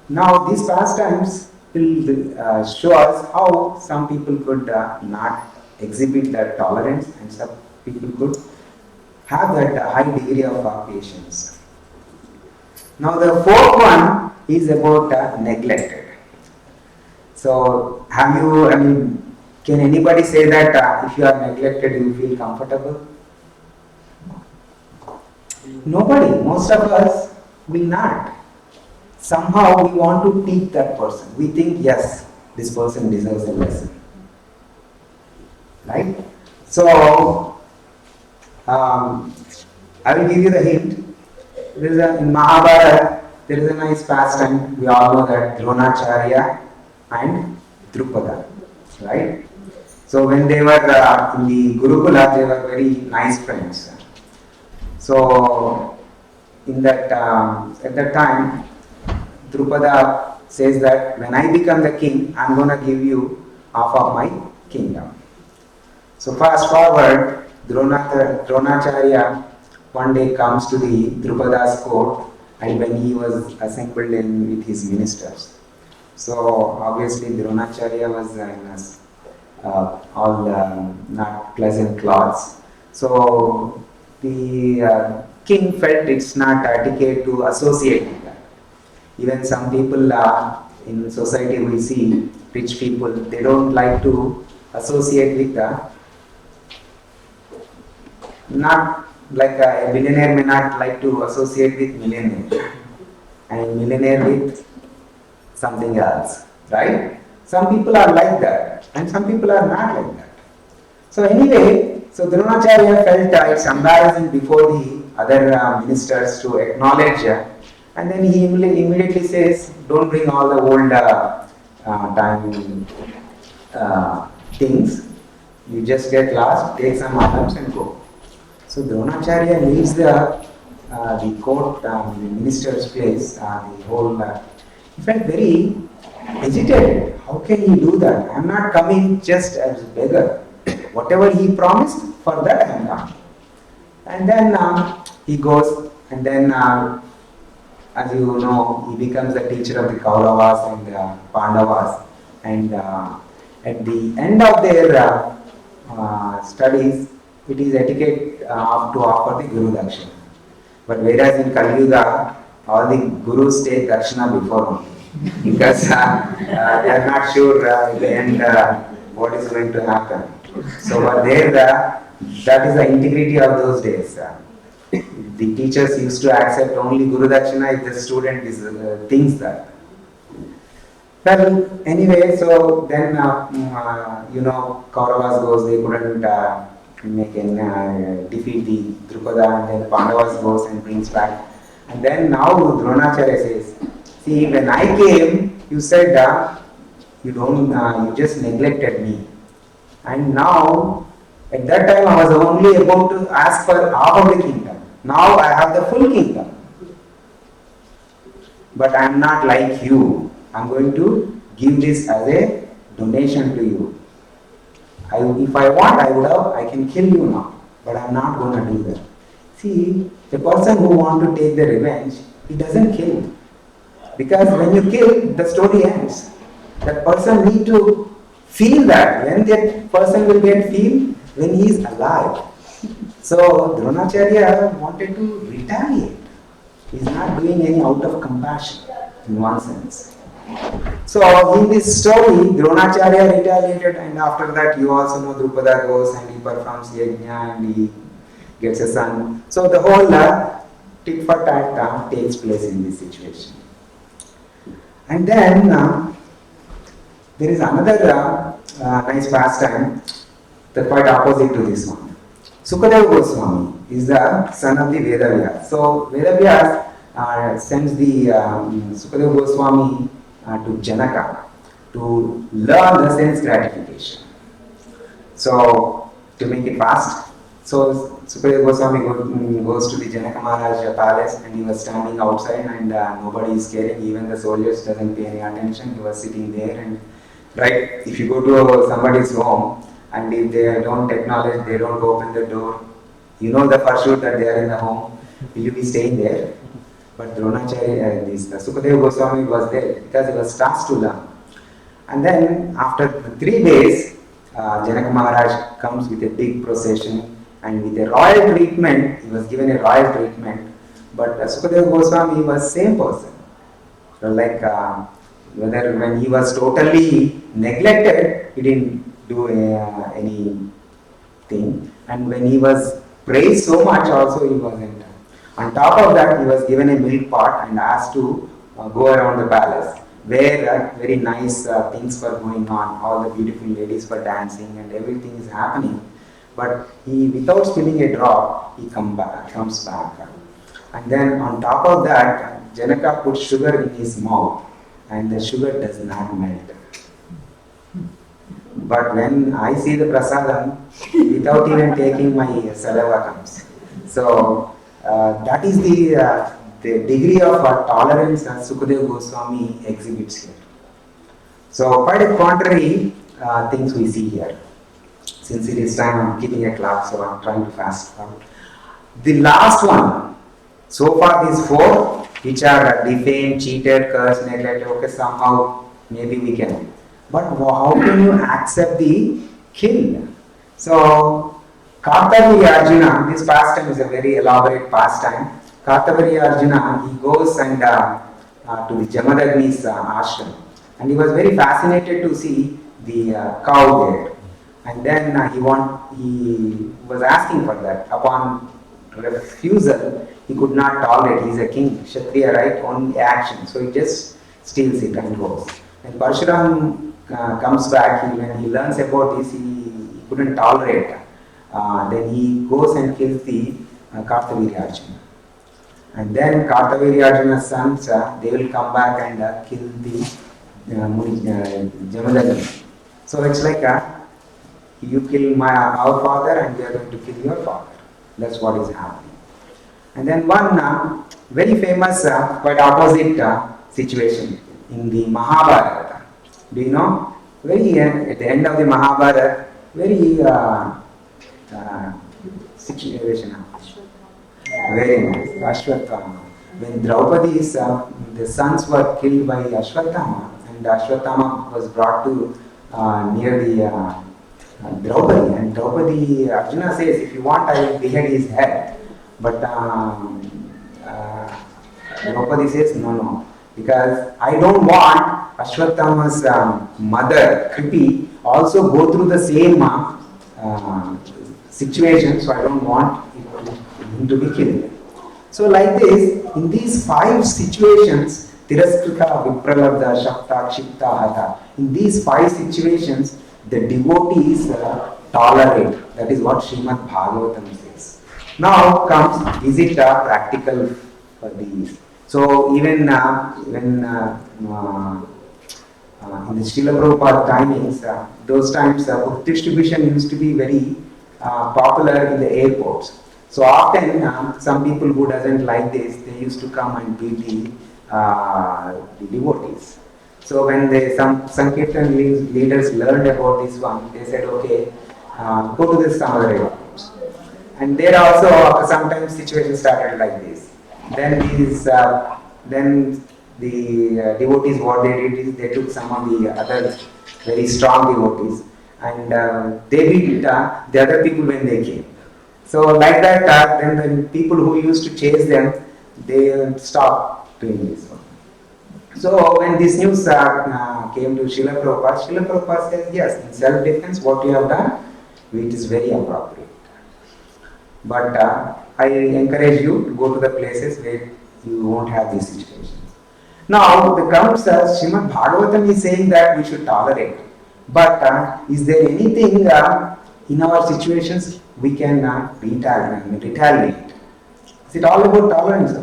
now these pastimes will show us how some people could not exhibit that tolerance, and some people could have that high degree of patience. Now the fourth one is about neglected. So can anybody say that if you are neglected, you feel comfortable? Nobody, most of us will not. Somehow we want to teach that person. We think, yes, this person deserves a lesson. Right? So, I will give you the hint. In Mahabharata, there is a nice pastime. We all know that Dronacharya and Drupada. Right? So when they were in the Gurukula, they were very nice friends. So in that at that time, Drupada says that when I become the king, I am going to give you half of my kingdom. So fast forward, Dronacharya one day comes to the Drupada's court, and when he was assembled in with his ministers. So obviously Dronacharya was in all not pleasant clothes. So the king felt it's not etiquette to associate with that. Even some people in society we see rich people, they don't like to associate with not like a billionaire may not like to associate with millionaire, and millionaire with something else, right? Some people are like that, and some people are not like that. So anyway, so Dronacharya felt it's embarrassing before the other ministers to acknowledge, and then he immediately says, don't bring all the old time things, you just get lost, take some items and go. So Dronacharya leaves the court, the minister's place, the whole, he felt very agitated. How can he do that? I am not coming just as a beggar. Whatever he promised, for that I am coming. And then he goes, and then as you know, he becomes the teacher of the Kauravas and the Pandavas. And at the end of their studies, it is etiquette to offer the Guru Dakshina. But whereas in Kali Yuga, all the Gurus take Dakshina before only. Because they are not sure at the end what is going to happen. So but there, that is the integrity of those days. The teachers used to accept only Guru Dakshina if the student thinks that. Well, anyway, so then Kauravas goes, they couldn't defeat the Drupada, and then Pandavas goes and brings back. And then now Dronacharya says, see, when I came, you said you just neglected me. And now, at that time I was only about to ask for half of the kingdom. Now I have the full kingdom. But I am not like you. I am going to give this as a donation to you. If I want, I can kill you now. But I am not going to do that. See, the person who wants to take the revenge, he doesn't kill. Because when you kill, the story ends. That person need to feel that. When that person will feel when he is alive. So Dronacharya wanted to retaliate. He is not doing any out of compassion in one sense. So in this story, Dronacharya retaliated, and after that you also know Drupada goes and he performs yajna and he gets a son. So the whole tit for tat takes place in this situation. And then there is another nice pastime, the quite opposite to this one. Sukadeva Goswami is the son of the Vedavyas. So Vedavyas sends the Sukadeva Goswami to Janaka to learn the sense gratification. So to make it fast, so Sukadeva Goswami goes to the Janaka Maharaj palace, and he was standing outside, and nobody is caring, even the soldiers doesn't pay any attention. He was sitting there, and right, if you go to somebody's home and if they don't acknowledge, they don't open the door, you know the for sure that they are in the home, will you be staying there? But Dronacharya, Sukadeva Goswami was there because he was tasked to learn. And then after 3 days, Janaka Maharaj comes with a big procession and with a royal treatment. He was given a royal treatment, but Sukadeva Goswami was same person. So like whether when he was totally neglected, he didn't do anything, and when he was praised so much also he wasn't. On top of that, he was given a milk pot and asked to go around the palace, where very nice things were going on, all the beautiful ladies were dancing and everything is happening. But he, without spilling a drop, he comes back. And then on top of that, Janaka put sugar in his mouth, and the sugar does not melt. But when I see the prasadam, without even taking my saliva comes. So that is the degree of tolerance that Sukadeva Goswami exhibits here. So quite a contrary things we see here. Since it is time, I'm keeping a clock, so I'm trying to fast forward. The last one, so far these 4, which are defamed, cheated, cursed, neglected, okay, somehow maybe we can. But how can you accept the kill? So Kartavirya Arjuna, this pastime is a very elaborate pastime. Kartavirya Arjuna, he goes and to the Jamadagni's ashram, and he was very fascinated to see the cow there. And then he was asking for that. Upon refusal, he could not tolerate. He is a king, Kshatriya, right? Only action. So he just steals it and goes. When Parshuram comes back, when he learns about this, he couldn't tolerate. Then he goes and kills the Kartavirya Arjuna. And then Kartavirya Arjuna's sons, they will come back and kill the Jamadagni. So it's like you kill our father and we are going to kill your father. That's what is happening. And then one very famous, quite opposite situation in the Mahabharata. Do you know? Very at the end of the Mahabharata, very situation happens. Very nice. Ashwatthama. When Draupadi's the sons were killed by Ashwatthama, and Ashwatthama was brought to near the Draupadi, and Draupadi, Arjuna says, if you want, I will behead his head. But Draupadi says, no, because I don't want Ashwatthama's mother, Kripi, also go through the same situation, so I don't want him to be killed. So like this, in these 5 situations, Tiraskrita, Vipralabdha, Shakta, Kshipta, Hata, in these 5 situations, the devotees tolerate. That is what Srimad Bhagavatam says. Now comes, is it practical for these? So even when in the Srila Prabhupada timings, those times book distribution used to be very popular in the airports. So often some people who doesn't like this, they used to come and beat the devotees. So when some Sankirtan leaders learned about this one, they said, okay, go to this some other airports. And there also sometimes situations started like this. Then the devotees, what they did is they took some of the other very strong devotees and they beat the other people when they came. So like that, then the people who used to chase them, they stopped doing this one. So when this news came to Srila Prabhupada says, yes, in self-defense, what you have done, it is very appropriate. But I encourage you to go to the places where you won't have these situations. Now, the comes Srimad Bhagavatam is saying that we should tolerate. But is there anything in our situations we can retaliate? Is it all about tolerance?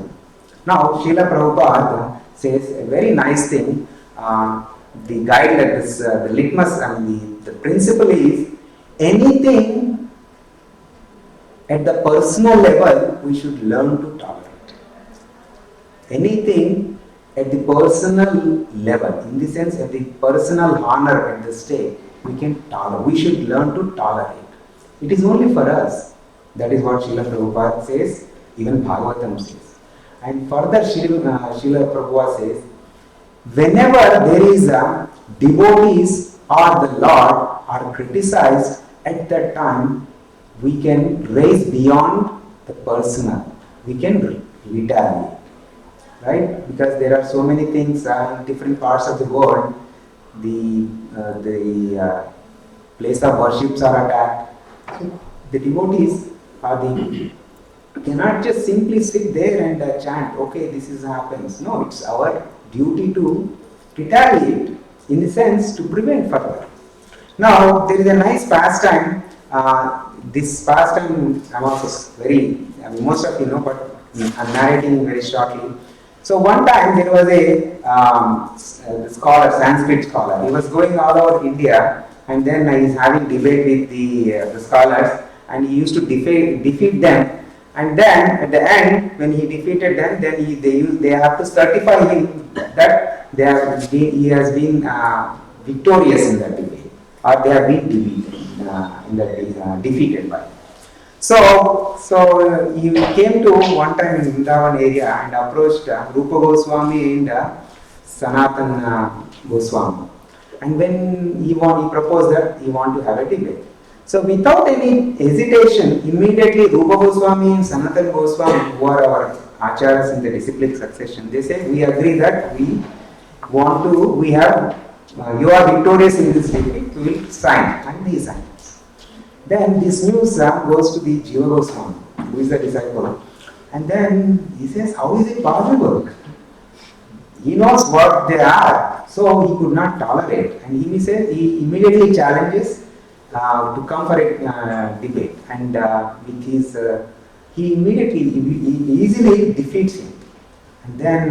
Now, Srila Prabhupada says a very nice thing. The guide that is the litmus and the principle is anything at the personal level we should learn to tolerate. Anything at the personal level, in the sense at the personal honor at the stake, we can tolerate. We should learn to tolerate. It is only for us. That is what Srila Prabhupada says, even Bhagavatam says. And further Srila Prabhupada says, whenever there is a devotees or the Lord are criticized, at that time we can raise beyond the personal. We can retaliate. Right? Because there are so many things in different parts of the world. The place of worships are attacked. So the devotees cannot just simply sit there and chant, okay, this is happens. No, it's our duty to retaliate, in the sense to prevent further. Now, there is a nice pastime. This pastime, I'm also most of you know, but I'm narrating very shortly. So one time there was a scholar, Sanskrit scholar. He was going all over India, and then he's having debate with the scholars, and he used to defeat them. And then at the end, when he defeated them, then they have to certify him that he has been victorious in that debate, or they have been defeated by. So he came to one time in Vrindavan area and approached Rupa Goswami and Sanatana Goswami. And when he proposed that he wanted to have a debate. So without any hesitation, immediately Rupa Goswami and Sanatana Goswami, who are our acharyas in the disciplic succession, they say, we agree that you are victorious in this debate, we will sign. And he signed. Then this news goes to the Jiva Goswami, who is the disciple. And then he says, how is it possible? He knows what they are, so he could not tolerate. And he immediately challenges to come for a debate. And with his, he easily defeats him. And then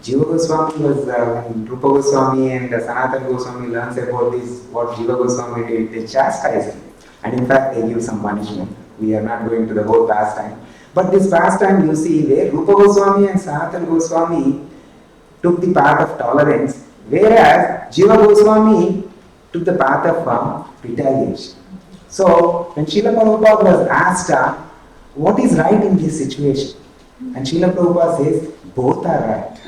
Jiva Goswami was, when Rupa Goswami and Sanatana Goswami learns about this, what Jiva Goswami did, they chastise him. And in fact, they give some punishment. We are not going to the whole pastime. But this pastime you see where Rupa Goswami and Sanatana Goswami took the path of tolerance, whereas Jiva Goswami took the path of retaliation. So, when Srila Prabhupada was asked, what is right in this situation? And Srila Prabhupada says, both are right.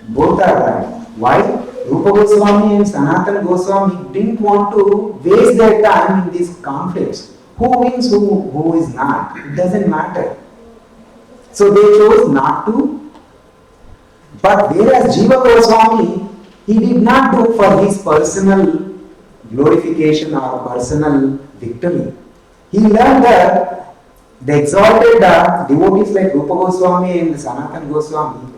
Both are right. Why? Rupa Goswami and Sanatana Goswami didn't want to waste their time in these conflicts. Who wins, who is not? It doesn't matter. So they chose not to. But whereas Jiva Goswami, he did not do for his personal glorification or personal victory. He learned that the exalted devotees like Rupa Goswami and Sanatana Goswami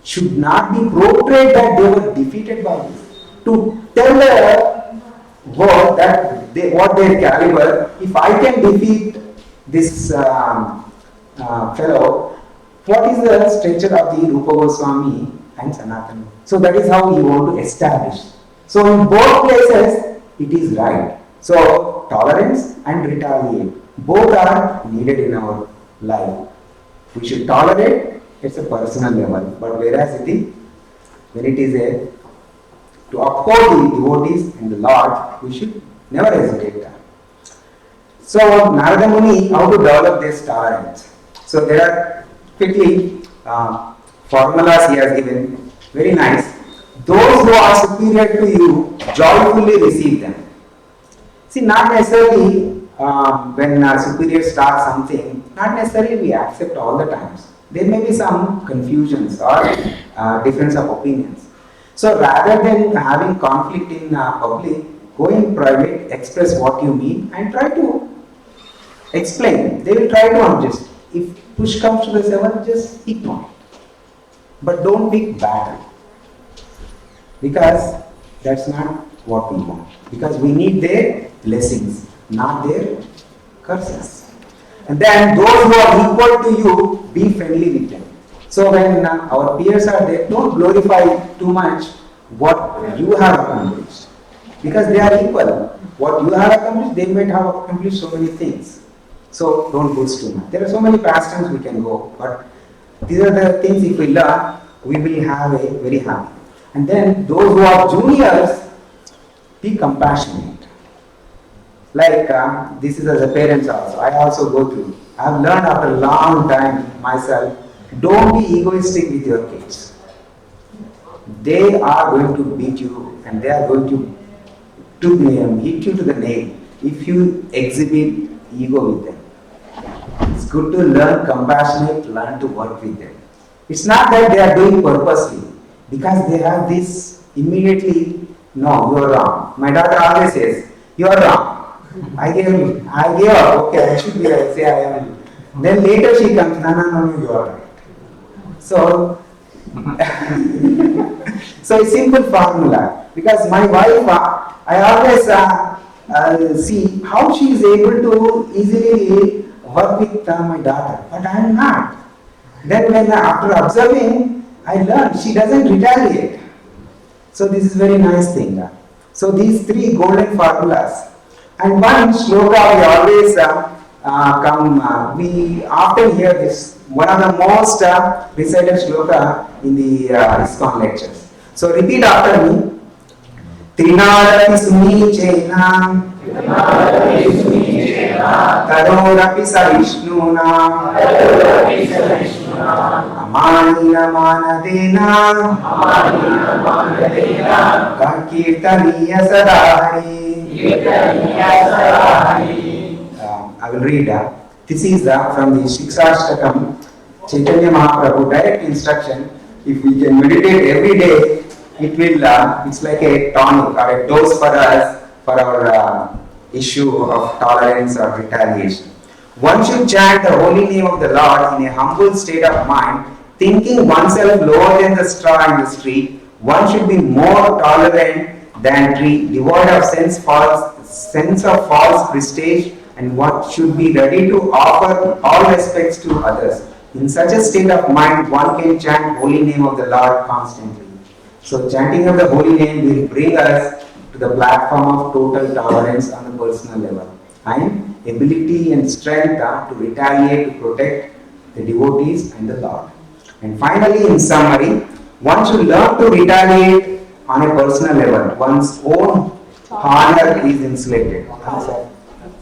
should not be portrayed that they were defeated by this. To tell the world that what their caliber, if I can defeat this fellow, what is the stature of the Rupa Goswami and Sanatana? So that is how we want to establish. So in both places, it is right. So tolerance and retaliate, both are needed in our life. We should tolerate. It's a personal level, but whereas when it is to uphold the devotees and the Lord, we should never hesitate that. So Narada Muni, how to develop this tolerance? So there are quickly formulas he has given, very nice. Those who are superior to you, joyfully receive them. See, not necessarily when superior starts something, not necessarily we accept all the times. There may be some confusions or difference of opinions. So rather than having conflict in public, go in private, express what you mean and try to explain. They will try to adjust. If push comes to the shove, just ignore. But don't be bad. Because that's not what we want. Because we need their blessings, not their curses. And then those who are equal to you, be friendly with them. So when our peers are there, don't glorify too much what you have accomplished. Because they are equal. What you have accomplished, they might have accomplished so many things. So don't boast too much. There are so many pastimes we can go, but these are the things if we learn, we will have a very happy. And then those who are juniors, be compassionate. Like this is as a parents also. I also go through. I have learned after a long time myself, don't be egoistic with your kids. They are going to beat you and they are going to hit you to the nail if you exhibit ego with them. It's good to learn compassionate, learn to work with them. It's not that they are doing purposely, because they have this immediately, no, you are wrong. My daughter always says, you are wrong. I gave up, okay, I should be right, say I am. Then later she comes, no, you are right. So, so it's simple formula. Because my wife, I always see how she is able to easily work with my daughter, but I am not. Then when after observing, I learned she doesn't retaliate. So this is very nice thing. So these three golden formulas. And one shloka we always we often hear this, one of the most recited shloka in the ISKCON lectures. So repeat after me. Trinadapi sunichena Tarorapi savishnuna Amanina manadena Kirtaniya sadahari. I will read. This is from the Shiksashtakam, Chaitanya Mahaprabhu, direct instruction. If we can meditate every day, it will. It's like a tonic or a dose for us for our issue of tolerance or retaliation. One should chant the holy name of the Lord in a humble state of mind, thinking oneself lower than the straw in the street. One should be more tolerant than tree, devoid of sense of false prestige, and one should be ready to offer all respects to others. In such a state of mind, one can chant holy name of the Lord constantly. So chanting of the holy name will bring us to the platform of total tolerance on the personal level and ability and strength to retaliate to protect the devotees and the Lord. And finally, in summary, one should learn to retaliate on a personal level. One's own honor is insulated.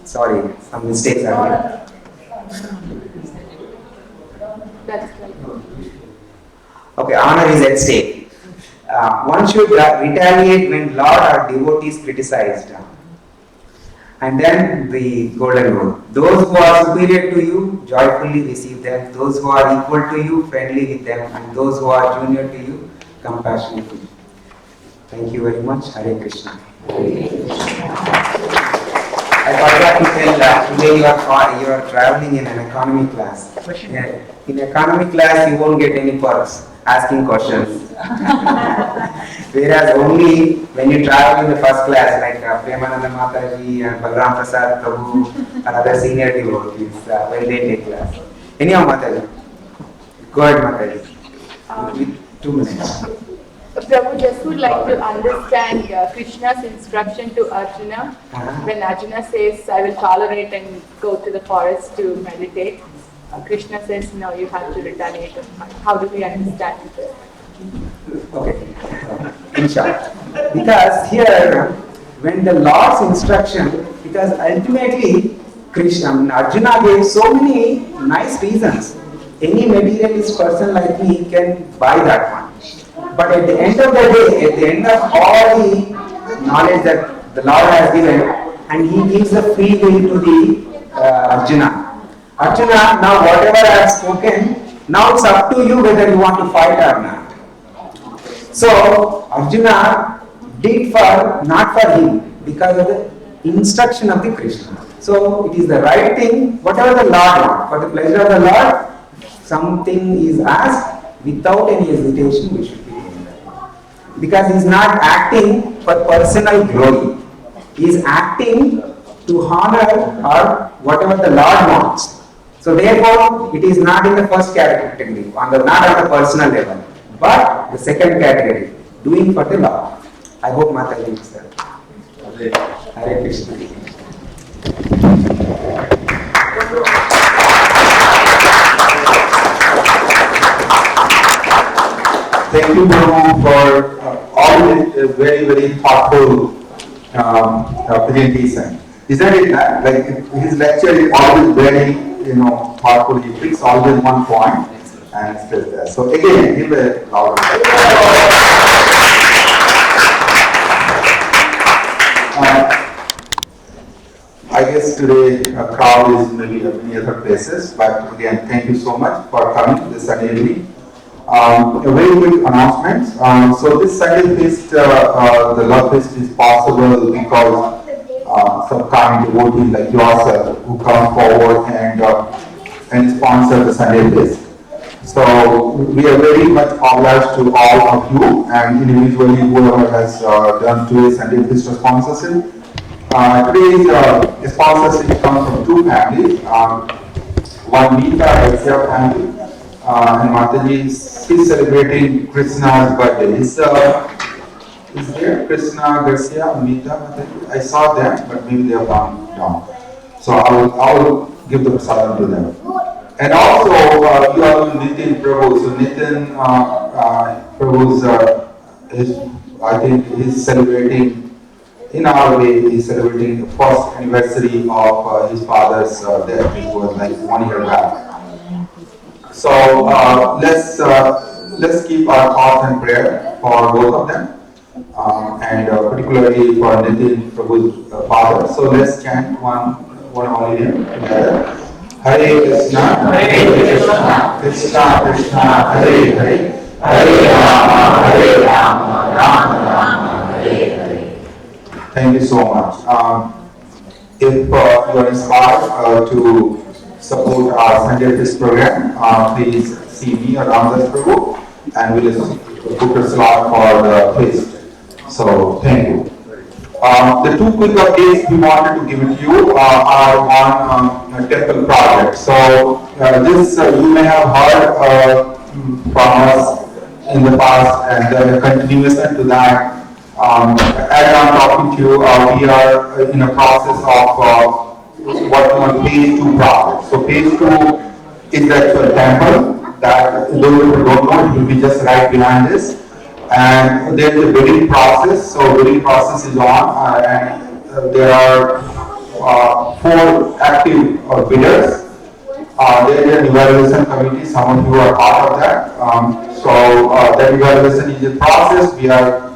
Sorry, some mistakes are made. That's right. Okay, honor is at stake. One should retaliate when Lord or devotees criticized. And then the golden rule. Those who are superior to you, joyfully receive them. Those who are equal to you, friendly with them. And those who are junior to you, compassionate with them. Thank you very much. Hare Krishna. I forgot to tell, today you are traveling in an economy class. In economy class, you won't get any perks asking questions. Whereas only when you travel in the first class, like Prema Mataji and Balram Prasad Prabhu and other senior devotees, when they take class. Anyhow, Mataji. Go ahead, Mataji. With 2 minutes. Prabhu just would like to understand Krishna's instruction to Arjuna. When Arjuna says, I will tolerate and go to the forest to meditate, Krishna says, no, you have to retaliate. How do we understand it? Okay. In short. Because here, when the Lord's instruction, because ultimately, Arjuna gave so many nice reasons. Any materialist person like me can buy that one. But at the end of the day, at the end of all the knowledge that the Lord has given, and He gives the free will to the Arjuna. Arjuna, now whatever I have spoken, now it's up to you whether you want to fight or not. So Arjuna did not for him, because of the instruction of the Krishna. So it is the right thing, whatever the Lord wants, for the pleasure of the Lord, something is asked, without any hesitation we should be doing that. Because he is not acting for personal glory. He is acting to honor or whatever the Lord wants. So therefore, it is not in the first category, not on the personal level, but the second category, doing for the Lord. I hope Mataji is there. Hare Krishna. Thank you, Prabhu, for all the very, very thoughtful presentation. Isn't it? Like his lecture is always very, thoughtful. He picks always one point and express that. So again, give a loud I guess today a crowd is maybe at many other places, but again, thank you so much for coming this Sunday evening. A very quick announcement. So this Sunday feast, the love feast is possible because some kind devotees like yourself who come forward and sponsor the Sunday feast. So we are very much obliged to all of you and individually whoever has done today's Sunday feast sponsorship. Today's sponsorship comes from two families. One Meeta Garcia family, and Mataji is celebrating Krishna's birthday. Is there Krishna Garcia, Meeta, Mataji? I saw them, but maybe they have gone down. So I will give the prasadam to them. And also, you all know Nitin Prabhu. So Nitin Prabhu's, I think he's celebrating. In our way, he's celebrating the first anniversary of his father's death, which was like 1 year back. So let's keep our thoughts and prayer for both of them, and particularly for Nitin Prabhu's father. So let's chant one holy name together. Hare Krishna, Krishna Krishna, Hare Hare, Hare Rama, Rama Rama, Hare Hare. Thank you so much. If you are inspired to support our Sunday Feast program, please see me or Ramdas Prabhu and we'll book a slot for the feast. So thank you. The two quick updates we wanted to give it to you are on a temple project. So this you may have heard from us in the past, and the continuation to that. As I'm talking to you, we are in a process of working on phase 2 project. So phase 2 is the actual temple that those who don't know, it will be just right behind this. And there's the bidding process. So bidding process is on, and there are 4 active bidders. There is an evaluation committee. Some of you are part of that. So that evaluation is in process. We are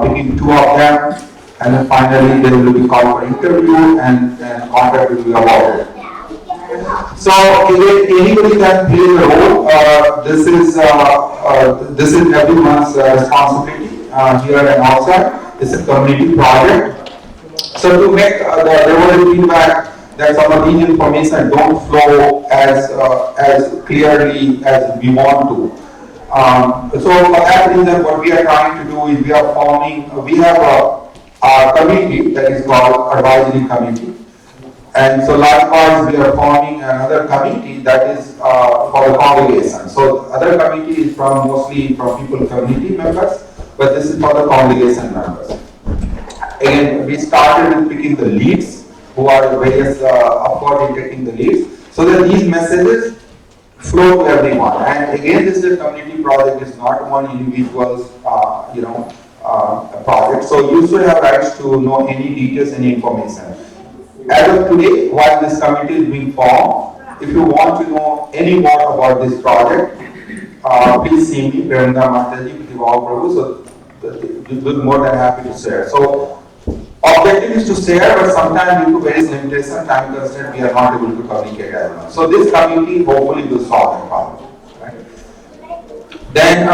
picking 2 of them, and then finally they will be called for interview and contract will be awarded. So anybody can play a role. This is everyone's responsibility here and outside. It's a community project. So to make there was a feedback that some of these information don't flow as clearly as we want to. So for that reason, what we are trying to do is we have a committee that is called advisory committee, and so likewise we are forming another committee that is for the congregation. So other committee is mostly from people, community members, but this is for the congregation members. Again, we started with picking the leads, who are various effort in taking the leads, so that these messages flow to everyone. And again, this is a community project, it's not one individual's project. So you should have rights to know any details, any information. As of today, while this committee is being formed, if you want to know any more about this project, please see me, Prema Mataji, Prabhu. So we'll be more than happy to share. So objective is to share, but sometimes due to various limitations, time constraint, we are not able to communicate as much. So this committee hopefully will solve that problem. Right? Then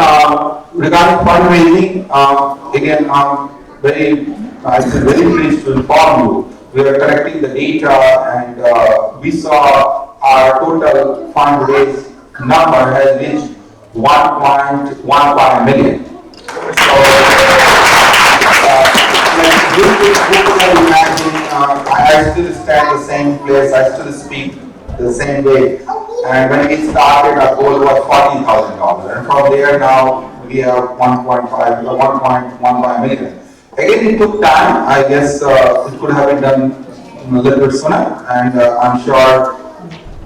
regarding fundraising, again, I'm very I feel very pleased to inform you. We are collecting the data and we saw our total fundraise number has reached 1.15 million. So, you can imagine, I still stand the same place, I still speak the same way. And when we started, our goal was $40,000. And from there now, we have 1.15 million. Again, it took time. I guess it could have been done a little bit sooner. And I'm sure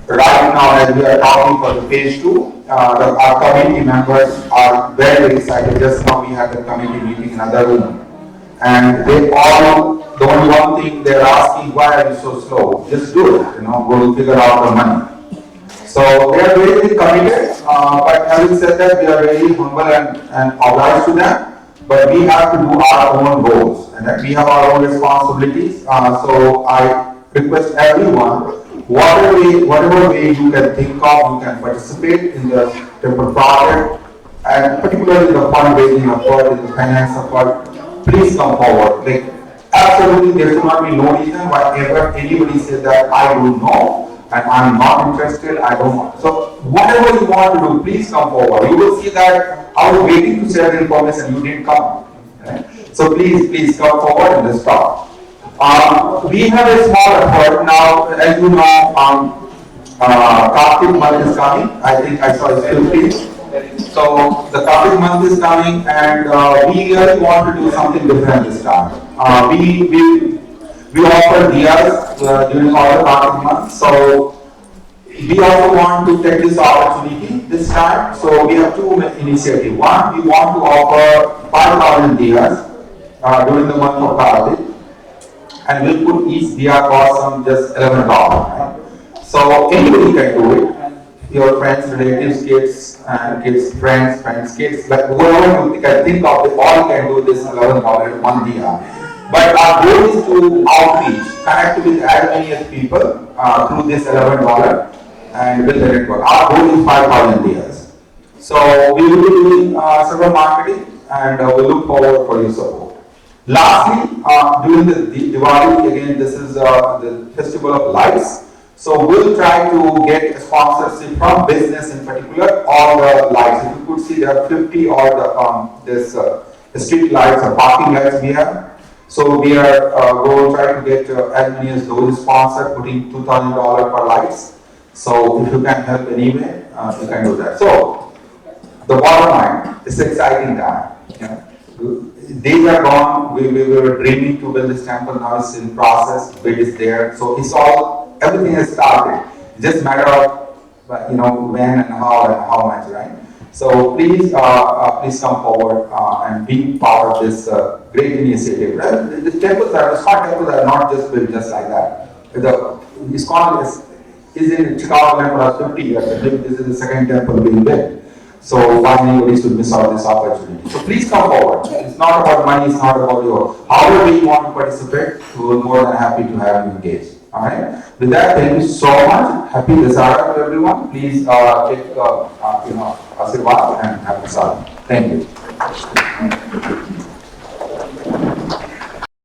right now, as we are talking for the phase 2, our committee members are very excited. Just now we had the committee meeting in another room. And they all, the only one thing they're asking, why are you so slow? Just do it, we'll figure out the money. So we are very committed, but having said that, we are very humble and obliged to them. But we have to do our own goals, and that we have our own responsibilities. So I request everyone, whatever way you can think of, you can participate in the temple project, and particularly the fundraising effort, in the finance effort. Please come forward. Like, absolutely, there should not be no reason why ever anybody says that I don't know and I'm not interested, I don't want. So whatever you want to do, please come forward. You will see that I was waiting to share the information, you didn't come. Right? So please come forward and let's talk. We have a small effort now, as you know, Kartik month is coming. I think I saw it's 15th. So the Kartik month is coming, and we really want to do something different this time. We offer diyas during all the Kartik month. So we also want to take this opportunity this time. So we have two initiatives. One, we want to offer 5,000 diyas during the month of Kartik, and we'll put each diya cost on just $11. Right? So anybody can do it. Your friends, relatives, kids, friends, kids, like whoever you can think of, they all can do this $11 one diya. But our goal is to outreach, connect with as many as people through this $11 and build the network. Our goal is 5,000 diyas. So we will be doing several marketing, and we look forward for your support. Lastly, during the Diwali, again, this is the Festival of Lights. So we'll try to get a sponsorship from business, in particular, all the lights. If you could see, there are 50 or the street lights or parking lights we have. So we are going to try to get as many as those sponsored, putting $2,000 per lights. So if you can help anyway, you can do that. So the bottom line, it's an exciting time. Days are gone. We were dreaming to build this temple. Now it's in process. Bid is there. So it's all, everything has started. It's just a matter of when and how much, right? So please come forward and be part of this great initiative. Right? The temples the smart temples are not just built just like that. The ISKCON is in Chicago for 50 years. I think this is the second temple being built. So why anybody should miss out this opportunity? So please come forward. It's not about money, it's not about however you want to participate, we're more than happy to have you engaged. Alright? With that, thank you so much. Happy Dasara to everyone. Please take Asirvad and have Dasara. Thank you.